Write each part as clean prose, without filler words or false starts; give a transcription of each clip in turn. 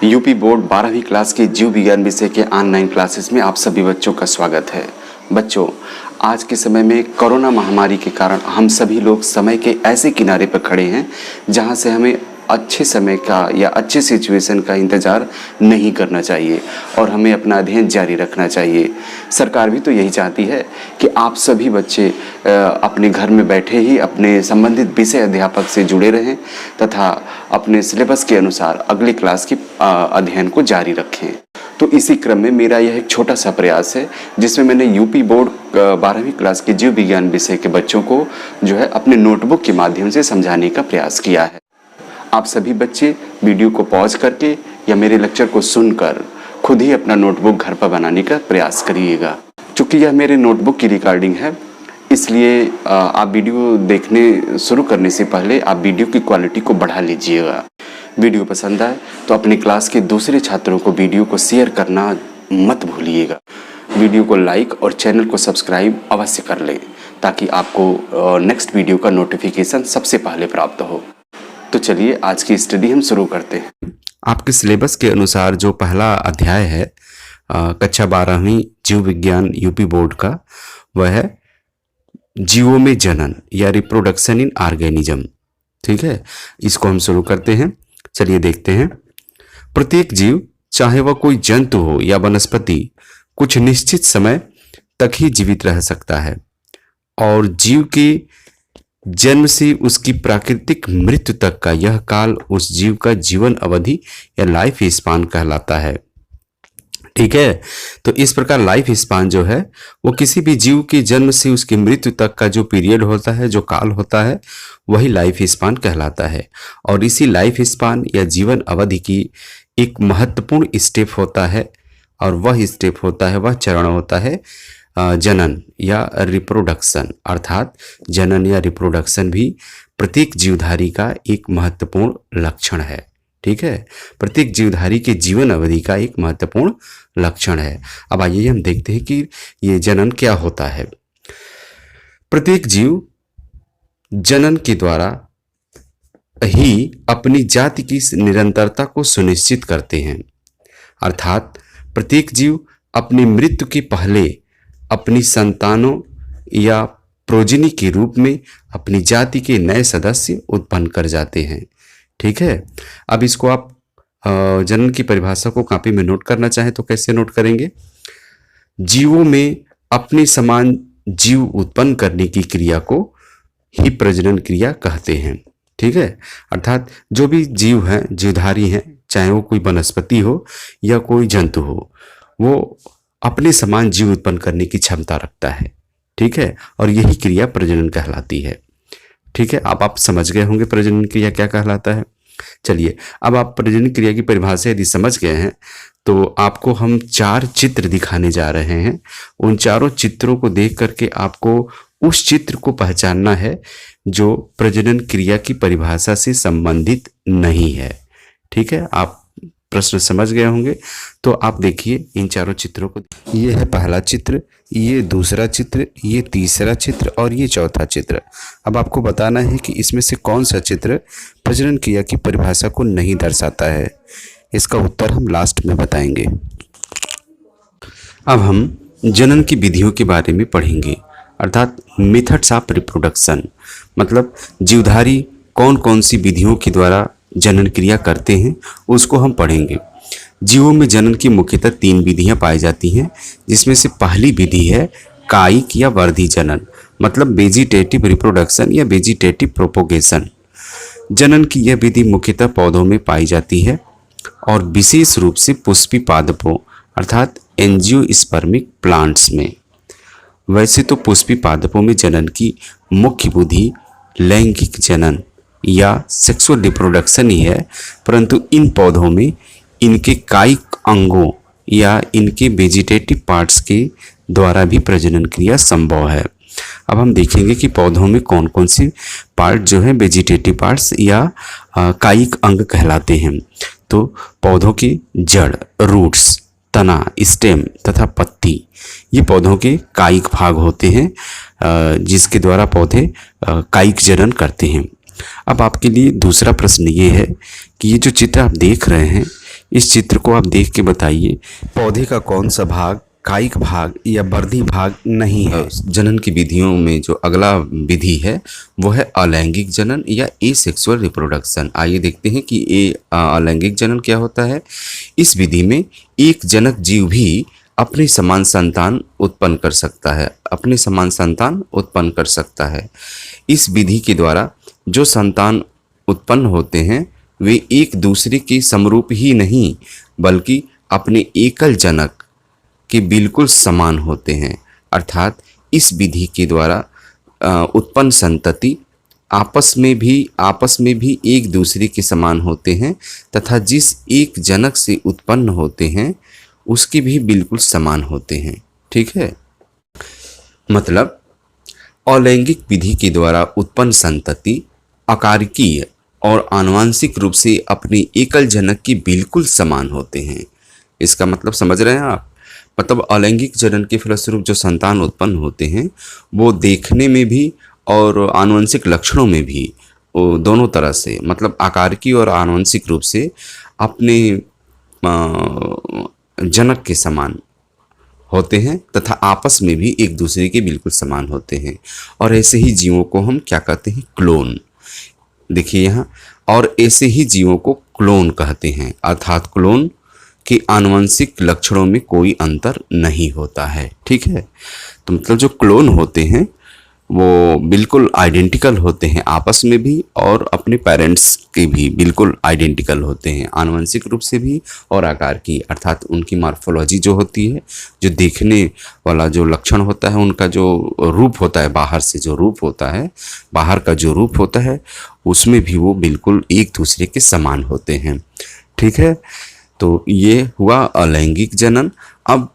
UP board 12वीं class के जीव विज्ञान विषय के ऑनलाइन क्लासेस में आप सभी बच्चों का स्वागत है। बच्चों, आज के समय में कोरोना महामारी के कारण हम सभी लोग समय के ऐसे किनारे पर खड़े हैं जहां से हमें अच्छे समय का या अच्छे सिचुएशन का इंतज़ार नहीं करना चाहिए और हमें अपना अध्ययन जारी रखना चाहिए। सरकार भी तो यही चाहती है कि आप सभी बच्चे अपने घर में बैठे ही अपने संबंधित विषय अध्यापक से जुड़े रहें तथा अपने सिलेबस के अनुसार अगली क्लास की अध्ययन को जारी रखें। तो इसी क्रम में मेरा यह एक छोटा सा प्रयास है जिसमें मैंने यूपी बोर्ड 12वीं क्लास के जीव विज्ञान विषय के बच्चों को जो है अपने नोटबुक के माध्यम से समझाने का प्रयास किया है। आप सभी बच्चे वीडियो को पॉज करके या मेरे लेक्चर को सुनकर खुद ही अपना नोटबुक घर पर बनाने का प्रयास करिएगा। चूँकि यह मेरे नोटबुक की रिकॉर्डिंग है, इसलिए आप वीडियो देखने शुरू करने से पहले आप वीडियो की क्वालिटी को बढ़ा लीजिएगा। वीडियो पसंद आए तो अपनी क्लास के दूसरे छात्रों को वीडियो को शेयर करना मत भूलिएगा। वीडियो को लाइक और चैनल को सब्सक्राइब अवश्य कर लें ताकि आपको नेक्स्ट वीडियो का नोटिफिकेशन सबसे पहले प्राप्त हो। तो चलिए आज की स्टडी हम शुरू करते हैं। आपके सिलेबस के अनुसार जो पहला अध्याय है कक्षा 12वीं जीव विज्ञान यूपी बोर्ड का, वह है जीवों में जनन या रिप्रोडक्शन इन ऑर्गेनिज्म। ठीक है, इसको हम शुरू करते हैं। चलिए देखते हैं। प्रत्येक जीव, चाहे वह कोई जंतु हो या वनस्पति, कुछ निश्चित समय तक ही जीवित रह सकता है और जीव के जन्म से उसकी प्राकृतिक मृत्यु तक का यह काल उस जीव का जीवन अवधि या लाइफ स्पान कहलाता है। ठीक है, तो इस प्रकार लाइफ स्पान जो है वो किसी भी जीव के जन्म से उसकी मृत्यु तक का जो पीरियड होता है, जो काल होता है, वही लाइफ स्पान कहलाता है। और इसी लाइफ स्पान या जीवन अवधि की एक महत्वपूर्ण स्टेप होता है और वह स्टेप होता है, वह चरण होता है जनन या रिप्रोडक्शन। अर्थात जनन या रिप्रोडक्शन भी प्रत्येक जीवधारी का एक महत्वपूर्ण लक्षण है। ठीक है, प्रत्येक जीवधारी के जीवन अवधि का एक महत्वपूर्ण लक्षण है। अब आइए हम देखते हैं कि ये जनन क्या होता है। प्रत्येक जीव जनन के द्वारा ही अपनी जाति की निरंतरता को सुनिश्चित करते हैं। अर्थात प्रत्येक जीव अपनी मृत्यु के पहले अपनी संतानों या प्रोजनी के रूप में अपनी जाति के नए सदस्य उत्पन्न कर जाते हैं। ठीक है, अब इसको आप जनन की परिभाषा को कॉपी में नोट करना चाहें तो कैसे नोट करेंगे? जीवों में अपने समान जीव उत्पन्न करने की क्रिया को ही प्रजनन क्रिया कहते हैं। ठीक है, अर्थात जो भी जीव हैं, जीवधारी हैं, चाहे वो कोई वनस्पति हो या कोई जंतु हो, वो अपने समान जीव उत्पन्न करने की क्षमता रखता है। ठीक है, और यही क्रिया प्रजनन कहलाती है। ठीक है, अब आप समझ गए होंगे प्रजनन क्रिया क्या कहलाता है। चलिए, अब आप प्रजनन क्रिया की परिभाषा यदि समझ गए हैं तो आपको हम 4 चित्र दिखाने जा रहे हैं। उन चारों चित्रों को देख करके आपको उस चित्र को पहचानना है जो प्रजनन क्रिया की परिभाषा से संबंधित नहीं है। ठीक है, आप प्रश्न समझ गए होंगे। तो आप देखिए इन चारों चित्रों को। ये है पहला चित्र, ये दूसरा चित्र, ये तीसरा चित्र और ये चौथा चित्र। अब आपको बताना है कि इसमें से कौन सा चित्र प्रजनन क्रिया की परिभाषा को नहीं दर्शाता है। इसका उत्तर हम लास्ट में बताएंगे। अब हम जनन की विधियों के बारे में पढ़ेंगे, अर्थात मेथड्स ऑफ रिप्रोडक्शन। मतलब जीवधारी कौन कौन सी विधियों के द्वारा जनन क्रिया करते हैं उसको हम पढ़ेंगे। जीवों में जनन की मुख्यतः 3 विधियां पाई जाती हैं, जिसमें से पहली विधि है कायिक या वर्धी जनन, मतलब वेजिटेटिव रिप्रोडक्शन या वेजिटेटिव प्रोपोगेशन। जनन की यह विधि मुख्यतः पौधों में पाई जाती है और विशेष रूप से पुष्पी पादपों अर्थात एंजियोस्पर्मिक प्लांट्स में। वैसे तो पुष्पी पादपों में जनन की मुख्य विधि लैंगिक जनन या सेक्सुअल रिप्रोडक्शन ही है, परंतु इन पौधों में इनके कायिक अंगों या इनके वेजिटेटिव पार्ट्स के द्वारा भी प्रजनन क्रिया संभव है। अब हम देखेंगे कि पौधों में कौन कौन से पार्ट जो है वेजिटेटिव पार्ट्स या कायिक अंग कहलाते हैं। तो पौधों की जड़, रूट्स, तना, स्टेम तथा पत्ती, ये पौधों के कायिक भाग होते हैं जिसके द्वारा पौधे कायिक जनन करते हैं। अब आपके लिए दूसरा प्रश्न ये है कि ये जो चित्र आप देख रहे हैं इस चित्र को आप देख के बताइए पौधे का कौन सा भाग कायिक भाग या वर्धी भाग नहीं है। जनन की विधियों में जो अगला विधि है वो है अलैंगिक जनन या एसेक्सुअल रिप्रोडक्शन। आइए देखते हैं कि अलैंगिक जनन क्या होता है। इस विधि में एक जनक जीव भी अपने समान संतान उत्पन्न कर सकता है, अपने समान संतान उत्पन्न कर सकता है। इस विधि के द्वारा जो संतान उत्पन्न होते हैं वे एक दूसरे के समरूप ही नहीं बल्कि अपने एकल जनक के बिल्कुल समान होते हैं। अर्थात इस विधि के द्वारा उत्पन्न संतति आपस में भी एक दूसरे के समान होते हैं तथा जिस एक जनक से उत्पन्न होते हैं उसके भी बिल्कुल समान होते हैं। ठीक है, मतलब अलैंगिक विधि के द्वारा उत्पन्न संतति आकारिकीय और आनुवंशिक रूप से अपने एकल जनक के बिल्कुल समान होते हैं। इसका मतलब समझ रहे हैं आप? मतलब अलैंगिक जनन के फलस्वरूप जो संतान उत्पन्न होते हैं वो देखने में भी और आनुवंशिक लक्षणों में भी दोनों तरह से, मतलब आकारिकी और आनुवंशिक रूप से अपने जनक के समान होते हैं तथा आपस में भी एक दूसरे के बिल्कुल समान होते हैं। और ऐसे ही जीवों को हम क्या कहते हैं? क्लोन। देखिए यहाँ, और ऐसे ही जीवों को क्लोन कहते हैं। अर्थात क्लोन के आनुवंशिक लक्षणों में कोई अंतर नहीं होता है। ठीक है, तो मतलब जो क्लोन होते हैं वो बिल्कुल आइडेंटिकल होते हैं आपस में भी और अपने पेरेंट्स के भी बिल्कुल आइडेंटिकल होते हैं, आनुवंशिक रूप से भी और आकार की। अर्थात उनकी मॉर्फोलॉजी जो होती है, जो देखने वाला जो लक्षण होता है, उनका जो रूप होता है, बाहर से जो रूप होता है, बाहर का जो रूप होता है उसमें भी वो बिल्कुल एक दूसरे के समान होते हैं। ठीक है, तो ये हुआ अलैंगिक जनन। अब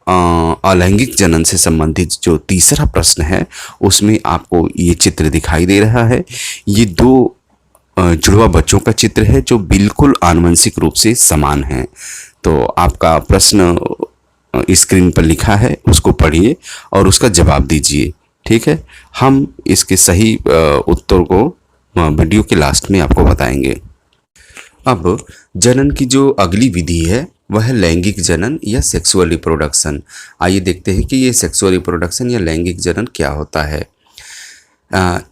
अलैंगिक जनन से संबंधित जो तीसरा प्रश्न है उसमें आपको ये चित्र दिखाई दे रहा है। ये दो जुड़वा बच्चों का चित्र है जो बिल्कुल आनुवंशिक रूप से समान हैं। तो आपका प्रश्न स्क्रीन पर लिखा है, उसको पढ़िए और उसका जवाब दीजिए। ठीक है, हम इसके सही उत्तर को वीडियो के लास्ट में आपको बताएंगे। अब जनन की जो अगली विधि है वह है लैंगिक जनन या सेक्सुअल रिप्रोडक्शन। आइए देखते हैं कि ये सेक्सुअल रिप्रोडक्शन या लैंगिक जनन क्या होता है।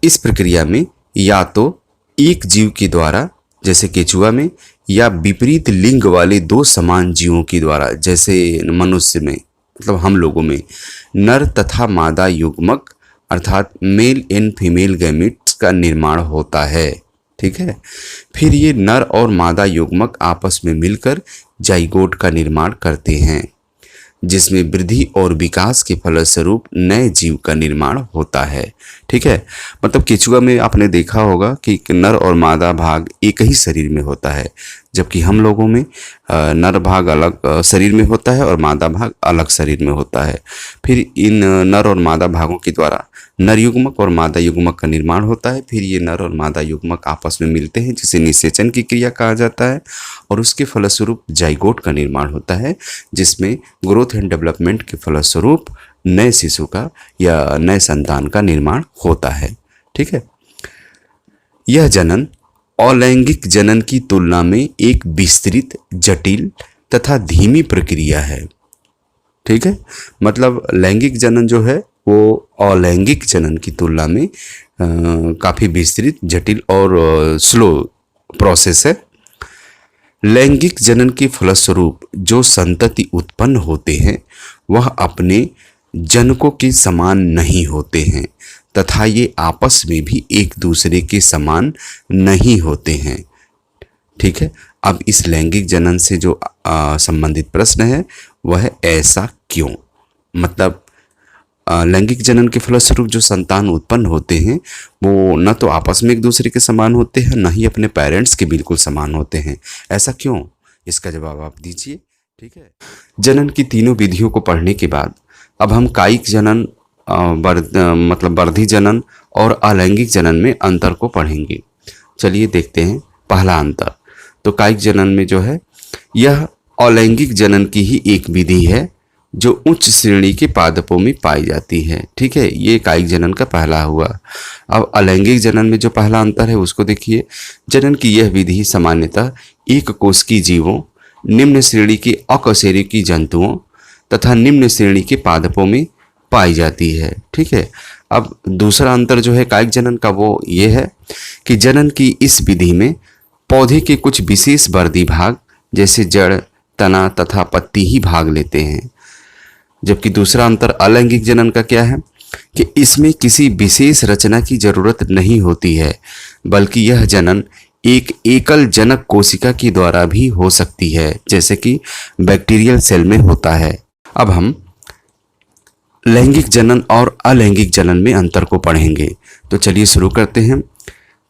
इस प्रक्रिया में या तो एक जीव के द्वारा जैसे केचुआ में, या विपरीत लिंग वाले दो समान जीवों के द्वारा जैसे मनुष्य में, मतलब हम लोगों में, नर तथा मादा युग्मक अर्थात मेल एंड फीमेल गैमेट्स का निर्माण होता है। ठीक है, फिर ये नर और मादा युग्मक आपस में मिलकर जाइगोट का निर्माण करते हैं जिसमें वृद्धि और विकास के फलस्वरूप नए जीव का निर्माण होता है। ठीक है, मतलब केचुआ में आपने देखा होगा कि नर और मादा भाग एक ही शरीर में होता है, जबकि हम लोगों में नर भाग अलग शरीर में होता है और मादा भाग अलग शरीर में होता है। फिर इन नर और मादा भागों के द्वारा नर युग्मक और मादा युग्मक का निर्माण होता है। फिर ये नर और मादा युग्मक आपस में मिलते हैं जिसे निषेचन की क्रिया कहा जाता है और उसके फलस्वरूप जाइगोट का निर्माण होता है जिसमें ग्रोथ एंड डेवलपमेंट के फलस्वरूप नए शिशु का या नए संतान का निर्माण होता है। ठीक है, यह जनन अलैंगिक जनन की तुलना में एक विस्तृत, जटिल तथा धीमी प्रक्रिया है। ठीक है, मतलब लैंगिक जनन जो है वो अलैंगिक जनन की तुलना में काफ़ी विस्तृत, जटिल और स्लो प्रोसेस है। लैंगिक जनन के फलस्वरूप जो संतति उत्पन्न होते हैं वह अपने जनकों के समान नहीं होते हैं तथा ये आपस में भी एक दूसरे के समान नहीं होते हैं। ठीक है, अब इस लैंगिक जनन से जो संबंधित प्रश्न है वह है ऐसा क्यों। मतलब लैंगिक जनन के फलस्वरूप जो संतान उत्पन्न होते हैं वो न तो आपस में एक दूसरे के समान होते हैं, न ही अपने पेरेंट्स के बिल्कुल समान होते हैं। ऐसा क्यों, इसका जवाब आप दीजिए। ठीक है, जनन की तीनों विधियों को पढ़ने के बाद अब हम कायिक जनन, मतलब वर्धी जनन और अलैंगिक जनन में अंतर को पढ़ेंगे। चलिए देखते हैं पहला अंतर। तो कायिक जनन में जो है यह अलैंगिक जनन की ही एक विधि है जो उच्च श्रेणी के पादपों में पाई जाती है। ठीक है, ये कायिक जनन का पहला हुआ। अब अलैंगिक जनन में जो पहला अंतर है उसको देखिए। जनन की यह विधि सामान्यतः एक कोशिकीय जीवों निम्न श्रेणी के अकशेरुकी जंतुओं तथा निम्न श्रेणी के पादपों में पाई जाती है। ठीक है। अब दूसरा अंतर जो है कायिक जनन का वो ये है कि जनन की इस विधि में पौधे के कुछ विशेष वर्दी भाग जैसे जड़, तना तथा पत्ती ही भाग लेते हैं। जबकि दूसरा अंतर अलैंगिक जनन का क्या है कि इसमें किसी विशेष रचना की जरूरत नहीं होती है, बल्कि यह जनन एक एकल जनक कोशिका के द्वारा भी हो सकती है, जैसे कि बैक्टीरियल सेल में होता है। अब हम लैंगिक जनन और अलैंगिक जनन में अंतर को पढ़ेंगे। तो चलिए शुरू करते हैं।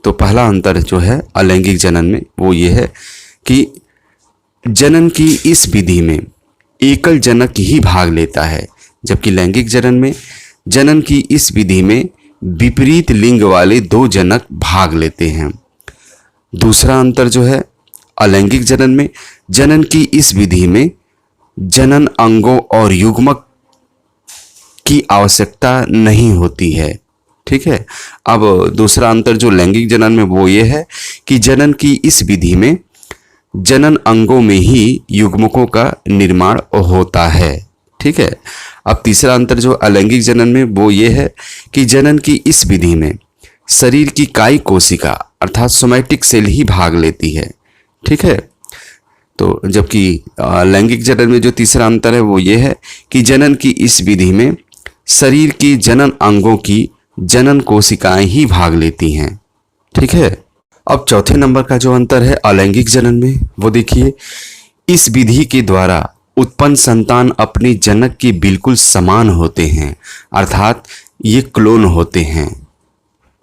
तो पहला अंतर जो है अलैंगिक जनन में वो ये है कि जनन की इस विधि में एकल जनक ही भाग लेता है, जबकि लैंगिक जनन में जनन की इस विधि में विपरीत लिंग वाले दो जनक भाग लेते हैं। दूसरा अंतर जो है अलैंगिक जनन में जनन की इस विधि में जनन अंगों और युग्मक की आवश्यकता नहीं होती है। ठीक है। अब दूसरा अंतर जो लैंगिक जनन में वो ये है कि जनन की इस विधि में जनन अंगों में ही युग्मकों का निर्माण होता है। ठीक है। अब तीसरा अंतर जो अलैंगिक जनन में वो ये है कि जनन की इस विधि में शरीर की कायिक कोशिका अर्थात सोमैटिक सेल ही भाग लेती है। ठीक है। तो जबकि लैंगिक जनन में जो तीसरा अंतर है वो ये है कि जनन की इस विधि में शरीर की जनन अंगों की जनन कोशिकाएं ही भाग लेती हैं। ठीक है। अब चौथे नंबर का जो अंतर है अलैंगिक जनन में वो देखिए, इस विधि के द्वारा उत्पन्न संतान अपने जनक के बिल्कुल समान होते हैं, अर्थात ये क्लोन होते हैं।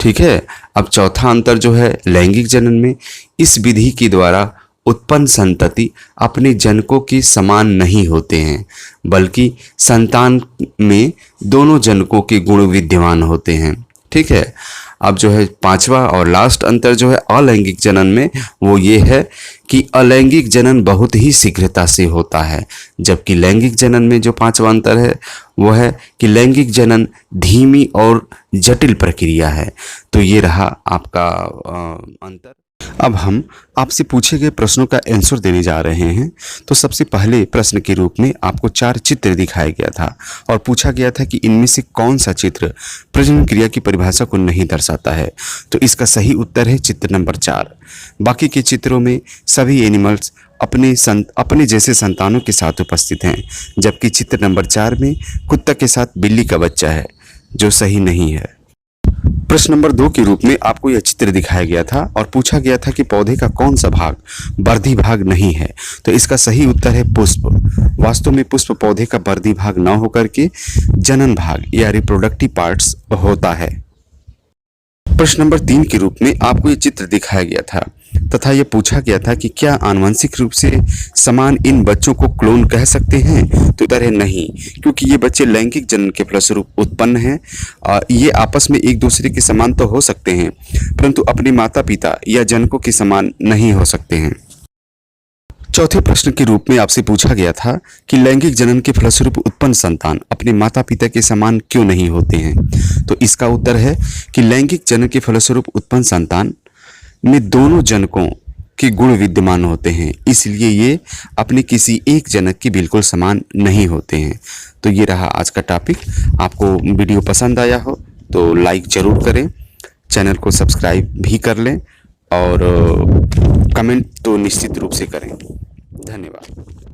ठीक है। अब चौथा अंतर जो है लैंगिक जनन में इस विधि के द्वारा उत्पन्न संतति अपने जनकों के समान नहीं होते हैं, बल्कि संतान में दोनों जनकों के गुण विद्यमान होते हैं। ठीक है। अब जो है पांचवा और लास्ट अंतर जो है अलैंगिक जनन में वो ये है कि अलैंगिक जनन बहुत ही शीघ्रता से होता है, जबकि लैंगिक जनन में जो पांचवा अंतर है वो है कि लैंगिक जनन धीमी और जटिल प्रक्रिया है। तो ये रहा आपका अंतर। अब हम आपसे पूछे गए प्रश्नों का आंसर देने जा रहे हैं। तो सबसे पहले प्रश्न के रूप में आपको 4 चित्र दिखाया गया था और पूछा गया था कि इनमें से कौन सा चित्र प्रजनन क्रिया की परिभाषा को नहीं दर्शाता है। तो इसका सही उत्तर है चित्र नंबर 4। बाकी के चित्रों में सभी एनिमल्स अपने जैसे संतानों के साथ उपस्थित हैं, जबकि चित्र नंबर 4 में कुत्ता के साथ बिल्ली का बच्चा है, जो सही नहीं है। प्रश्न नंबर 2 के रूप में आपको यह चित्र दिखाया गया था और पूछा गया था कि पौधे का कौन सा भाग वर्धी भाग नहीं है। तो इसका सही उत्तर है पुष्प। वास्तव में पुष्प पौधे का वर्धी भाग न होकर के जनन भाग या रिप्रोडक्टिव पार्ट्स होता है। प्रश्न नंबर 3 के रूप में आपको यह चित्र दिखाया गया था तथा यह पूछा गया था कि क्या आनुवंशिक रूप से समान इन बच्चों को क्लोन कह सकते हैं। तो उत्तर है नहीं, क्योंकि ये बच्चे लैंगिक जनन के फलस्वरूप उत्पन्न हैं। ये आपस में एक दूसरे के समान तो हो सकते हैं, परंतु अपने माता पिता या जनकों के समान नहीं हो सकते हैं। चौथे प्रश्न के रूप में आपसे पूछा गया था कि लैंगिक जनन के फलस्वरूप उत्पन्न संतान अपने माता पिता के समान क्यों नहीं होते हैं। तो इसका उत्तर है कि लैंगिक जनन के फलस्वरूप उत्पन्न संतान में दोनों जनकों के गुण विद्यमान होते हैं, इसलिए ये अपने किसी एक जनक के बिल्कुल समान नहीं होते हैं। तो ये रहा आज का टॉपिक। आपको वीडियो पसंद आया हो तो लाइक जरूर करें, चैनल को सब्सक्राइब भी कर लें और कमेंट तो निश्चित रूप से करें। धन्यवाद।